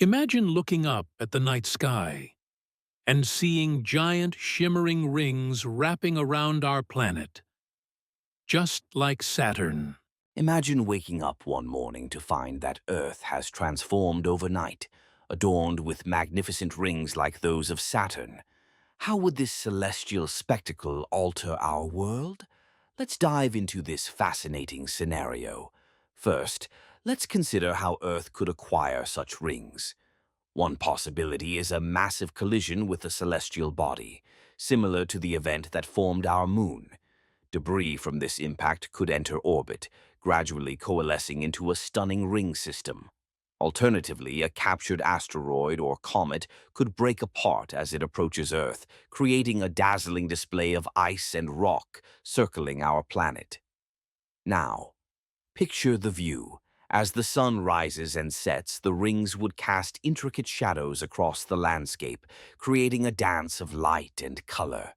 Imagine looking up at the night sky and seeing giant shimmering rings wrapping around our planet, just like Saturn. Imagine waking up one morning to find that Earth has transformed overnight, adorned with magnificent rings like those of Saturn. How would this celestial spectacle alter our world? Let's dive into this fascinating scenario. First, let's consider how Earth could acquire such rings. One possibility is a massive collision with a celestial body, similar to the event that formed our moon. Debris from this impact could enter orbit, gradually coalescing into a stunning ring system. Alternatively, a captured asteroid or comet could break apart as it approaches Earth, creating a dazzling display of ice and rock circling our planet. Now, picture the view. As the sun rises and sets, the rings would cast intricate shadows across the landscape, creating a dance of light and color.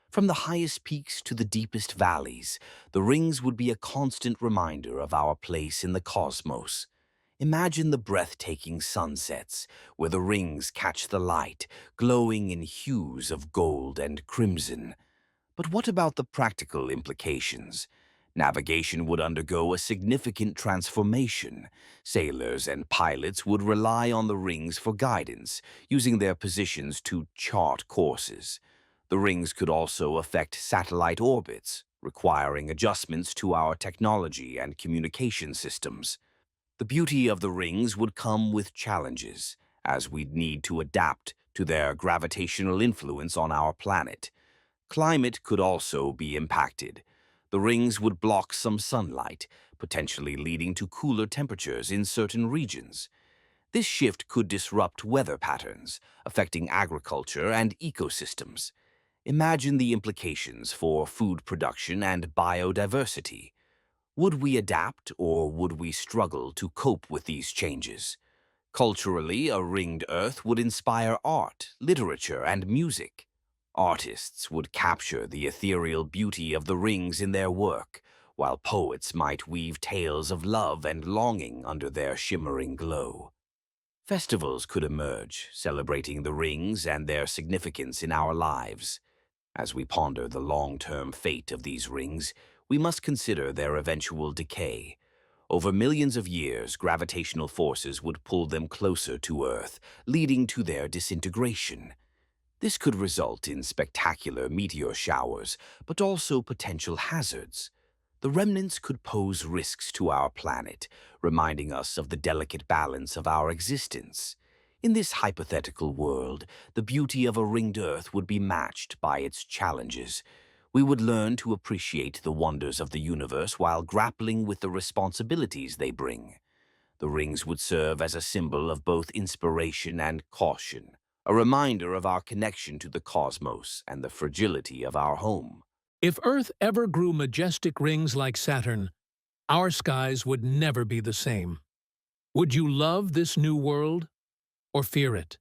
From the highest peaks to the deepest valleys, the rings would be a constant reminder of our place in the cosmos. Imagine the breathtaking sunsets, where the rings catch the light, glowing in hues of gold and crimson. But what about the practical implications? Navigation would undergo a significant transformation. Sailors and pilots would rely on the rings for guidance, using their positions to chart courses. The rings could also affect satellite orbits, requiring adjustments to our technology and communication systems. The beauty of the rings would come with challenges, as we'd need to adapt to their gravitational influence on our planet. Climate could also be impacted. The rings would block some sunlight, potentially leading to cooler temperatures in certain regions. This shift could disrupt weather patterns, affecting agriculture and ecosystems. Imagine the implications for food production and biodiversity. Would we adapt or would we struggle to cope with these changes? Culturally, a ringed Earth would inspire art, literature, and music. Artists would capture the ethereal beauty of the rings in their work, while poets might weave tales of love and longing under their shimmering glow. Festivals could emerge, celebrating the rings and their significance in our lives. As we ponder the long-term fate of these rings, we must consider their eventual decay. Over millions of years, gravitational forces would pull them closer to Earth, leading to their disintegration. This could result in spectacular meteor showers, but also potential hazards. The remnants could pose risks to our planet, reminding us of the delicate balance of our existence. In this hypothetical world, the beauty of a ringed Earth would be matched by its challenges. We would learn to appreciate the wonders of the universe while grappling with the responsibilities they bring. The rings would serve as a symbol of both inspiration and caution, a reminder of our connection to the cosmos and the fragility of our home. If Earth ever grew majestic rings like Saturn, our skies would never be the same. Would you love this new world or fear it?